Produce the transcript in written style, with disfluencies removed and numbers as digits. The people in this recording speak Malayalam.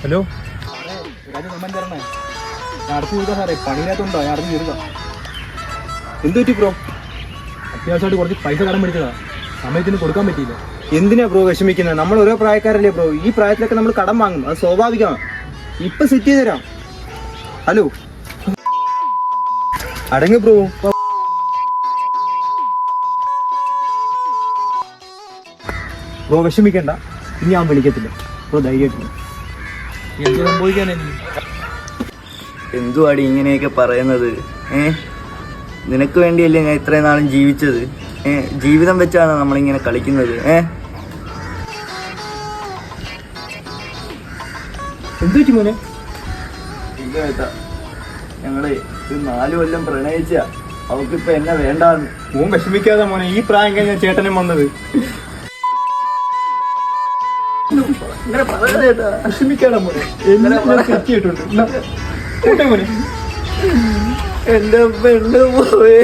ഹലോ തരണേ, ഞാൻ അടുത്ത് ചോദിക്കാം സാറേ. പണിയില്ലാത്തതുണ്ടോ? ഞാൻ അടുത്ത് ചോദിക്കാം. എന്ത് പറ്റി ബ്രോ? അത്യാവശ്യമായിട്ട് കുറച്ച് പൈസ കടം പിടിച്ചതാ, സമയത്തിന് കൊടുക്കാൻ പറ്റിയില്ല. എന്തിനാ ബ്രോ വിഷമിക്കുന്നത്? നമ്മൾ ഓരോ പ്രായക്കാരല്ലേ ബ്രോ. ഈ പ്രായത്തിലൊക്കെ നമ്മൾ കടം വാങ്ങും, അത് സ്വാഭാവികമാണ്. ഇപ്പൊ സെറ്റ് ചെയ്ത് തരാം. Hello അടങ്ങ് bro. ബ്രോ വിഷമിക്കണ്ട, ഇനി ഞാൻ വിളിക്കത്തില്ല ബ്രോ, ധൈര്യമായിട്ടില്ല. എന്ത് സംഭവിക്കാനെ? എന്തുവാടി ഇങ്ങനെയൊക്കെ പറയുന്നത്? നിനക്ക് വേണ്ടിയല്ലേ ഞാൻ ഇത്രയും നാളും ജീവിച്ചത്. ജീവിതം വെച്ചാണ് നമ്മളിങ്ങനെ കളിക്കുന്നത്. എന്ത് പറ്റി മോനെ? ഞങ്ങള് ഒരു 4 കൊല്ലം പ്രണയിച്ച അവക്കിപ്പോ എന്നെ വേണ്ടാന്ന്. മോൻ വിഷമിക്കാതെ മോനെ, ഈ പ്രായം കഴിഞ്ഞ ചേട്ടനും വന്നത്. ഇങ്ങനെ പറയാ വിഷമിക്കാതെ മോനെ, എല്ലാം സെറ്റ് ചെയ്തിട്ടുണ്ട് മോനെ. എന്റെ പെണ്ണ് പോയേ.